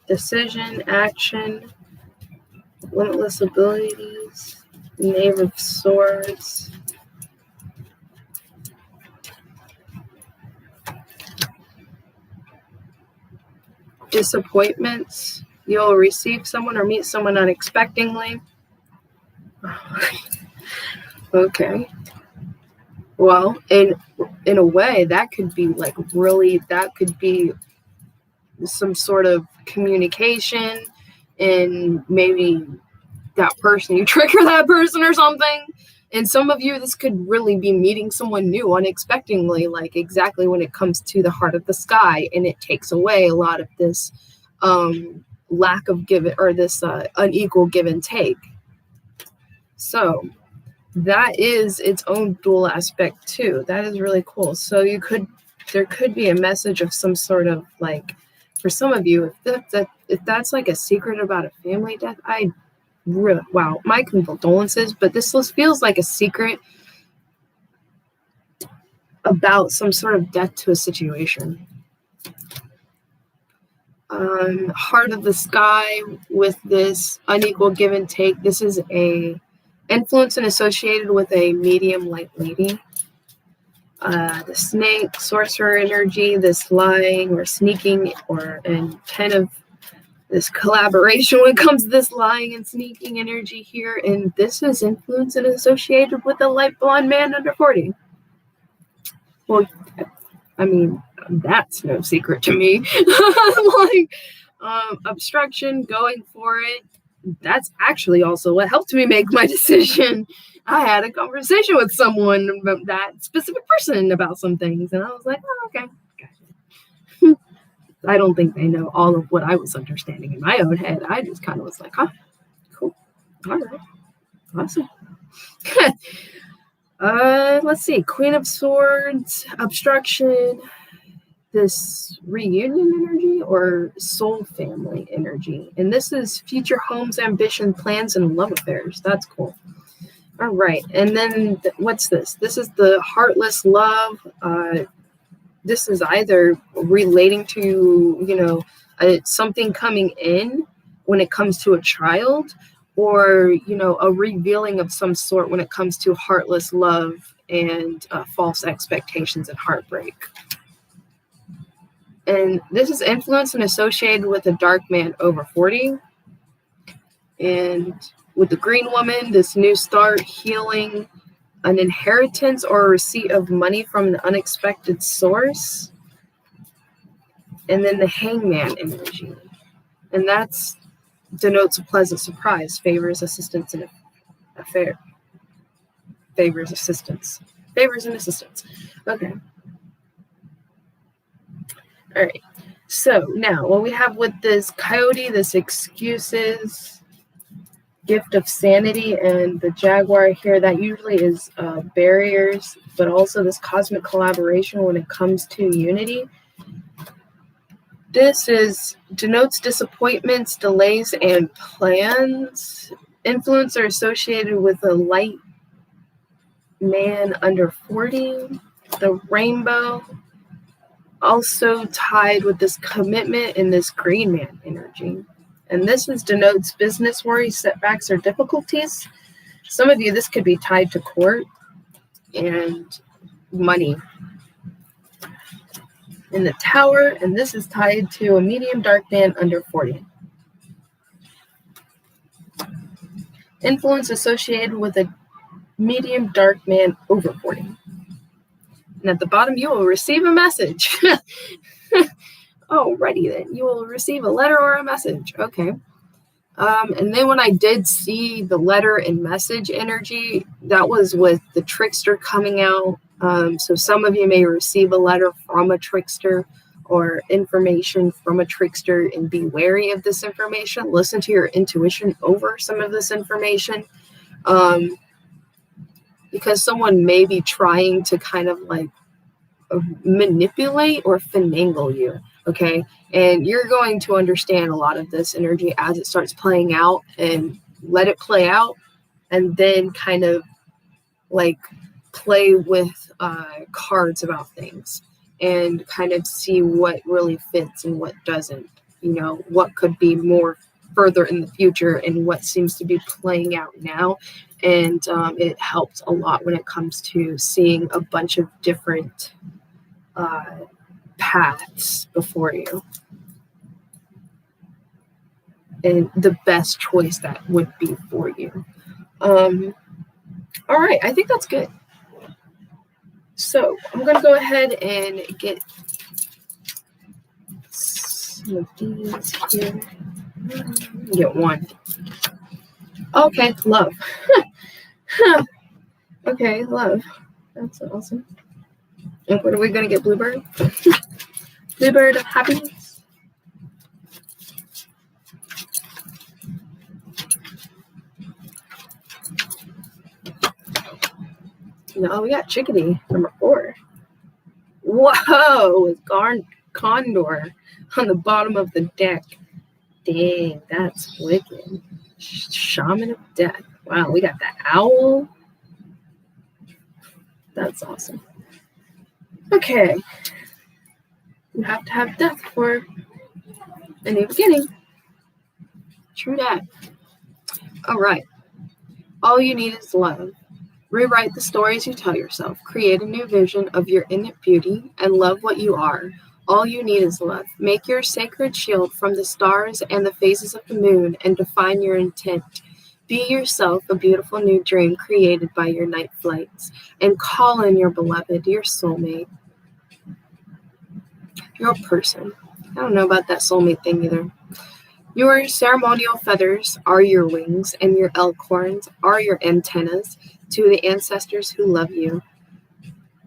Decision, action, limitless abilities, Knave of Swords. Disappointments. You'll receive someone or meet someone unexpectedly. Okay. Well, in a way, that could be like that could be some sort of communication, and maybe that person, you trigger that person or something. And some of you, this could really be meeting someone new unexpectedly, like exactly when it comes to the heart of the sky, and it takes away a lot of this lack of give, or this unequal give and take. So that is its own dual aspect too. That is really cool. So there could be a message of some sort of, like, for some of you, if that's like a secret about a family death, wow, my condolences, but this feels like a secret about some sort of death to a situation. Heart of the sky with this unequal give and take. This is a influence and associated with a medium light lady. The snake, sorcerer energy, this lying or sneaking, and kind of this collaboration when it comes to this lying and sneaking energy here. And this is influenced and associated with a light blonde man under 40. Well, I mean, that's no secret to me. Like, obstruction, going for it. That's actually also what helped me make my decision. I had a conversation with someone about that specific person about some things, and I was like, oh, okay. Gotcha. I don't think they know all of what I was understanding in my own head. I just kind of was like, huh, cool. All right. Awesome. Let's see. Queen of Swords, obstruction, this reunion energy or soul family energy. And this is future homes, ambition, plans, and love affairs. That's cool. All right. And then what's this? This is the heartless love. This is either relating to, something coming in when it comes to a child, or, a revealing of some sort when it comes to heartless love and false expectations and heartbreak. And this is influenced and associated with a dark man over 40. And with the green woman, this new start, healing, an inheritance or a receipt of money from an unexpected source. And then the hangman energy. And that's denotes a pleasant surprise, favors, assistance, and affair. Favors, assistance. Favors and assistance. Okay. All right. So now what we have with this coyote, this excuses, gift of sanity, and the jaguar here, that usually is barriers, but also this cosmic collaboration when it comes to unity. This denotes disappointments, delays, and plans. Influence are associated with a light man under 40. The rainbow, also tied with this commitment and this green man energy. And this denotes business worries, setbacks, or difficulties. Some of you, this could be tied to court and money. In the tower, and this is tied to a medium dark man under 40. Influence associated with a medium dark man over 40. And at the bottom, you will receive a message. Alrighty then, you will receive a letter or a message. Okay. And then when I did see the letter and message energy, that was with the trickster coming out. So some of you may receive a letter from a trickster or information from a trickster, and be wary of this information. Listen to your intuition over some of this information, because someone may be trying to kind of like manipulate or finagle you. Okay. And you're going to understand a lot of this energy as it starts playing out, and let it play out, and then kind of like play with cards about things and kind of see what really fits and what doesn't, what could be more further in the future and what seems to be playing out now. And it helps a lot when it comes to seeing a bunch of different paths before you, and the best choice that would be for you. All right, I think that's good. So I'm going to go ahead and get some of these here. Get one. Okay, love. Okay, love. That's awesome. And what are we going to get, Bluebird? Bluebird of happiness. No, we got chickadee, number 4. Whoa, it's condor on the bottom of the deck. Dang, that's wicked. Shaman of death. Wow, we got that owl. That's awesome. Okay. You have to have death for a new beginning. True that. All right. All you need is love. Rewrite the stories you tell yourself. Create a new vision of your innate beauty and love what you are. All you need is love. Make your sacred shield from the stars and the phases of the moon and define your intent. Be yourself, a beautiful new dream created by your night flights, and call in your beloved, your soulmate, your person. I don't know about that soulmate thing either. Your ceremonial feathers are your wings, and your elk horns are your antennas to the ancestors who love you.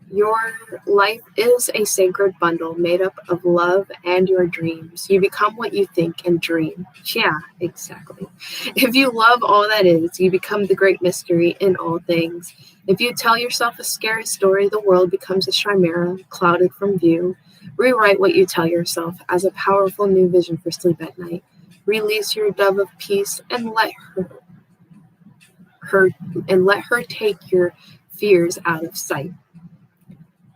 Your life is a sacred bundle made up of love and your dreams. You become what you think and dream. Yeah, exactly. If you love all that is, you become the great mystery in all things. If you tell yourself a scary story, the world becomes a chimera, clouded from view. Rewrite what you tell yourself as a powerful new vision for sleep at night. Release your dove of peace and let her take your fears out of sight.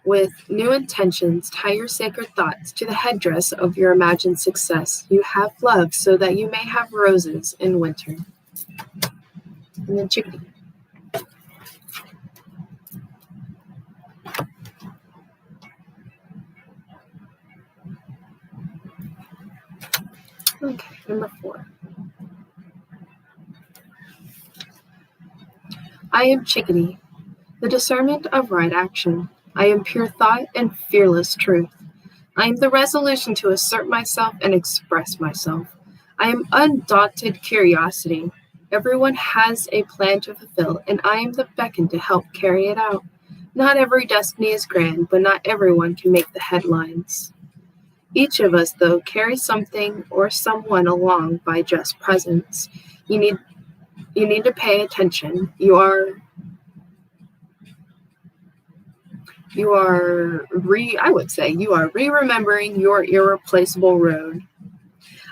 With new intentions, tie your sacred thoughts to the headdress of your imagined success. You have love so that you may have roses in winter. And then chickadee. Okay, number 4. I am chickadee, the discernment of right action. I am pure thought and fearless truth. I am the resolution to assert myself and express myself. I am undaunted curiosity. Everyone has a plan to fulfill, and I am the beacon to help carry it out. Not every destiny is grand, but not everyone can make the headlines. Each of us, though, carries something or someone along by just presence. You need to pay attention. You are re-remembering your irreplaceable road.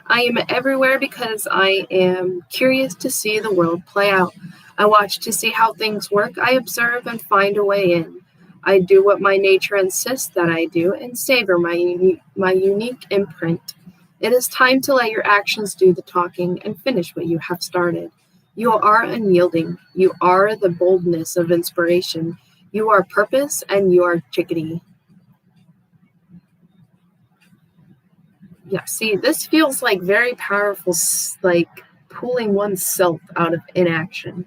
I am everywhere because I am curious to see the world play out. I watch to see how things work. I observe and find a way in. I do what my nature insists that I do and savor my unique imprint. It is time to let your actions do the talking and finish what you have started. You are unyielding. You are the boldness of inspiration. You are purpose and you are chickadee. Yeah, see, this feels like very powerful, like pulling oneself out of inaction.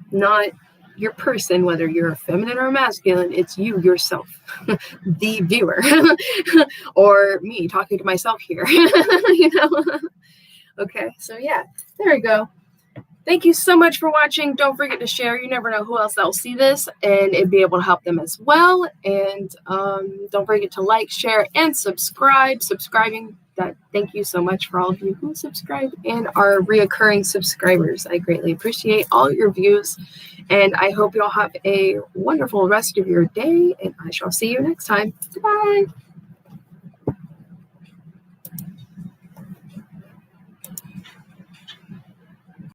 Not your person, whether you're a feminine or a masculine, it's you yourself, the viewer, or me talking to myself here, Okay, so yeah, there we go. Thank you so much for watching. Don't forget to share. You never know who else that will see this and it'd be able to help them as well. And don't forget to like, share, and subscribe. Thank you so much for all of you who subscribe and are reoccurring subscribers. I greatly appreciate all your views. And I hope you all have a wonderful rest of your day. And I shall see you next time. Goodbye.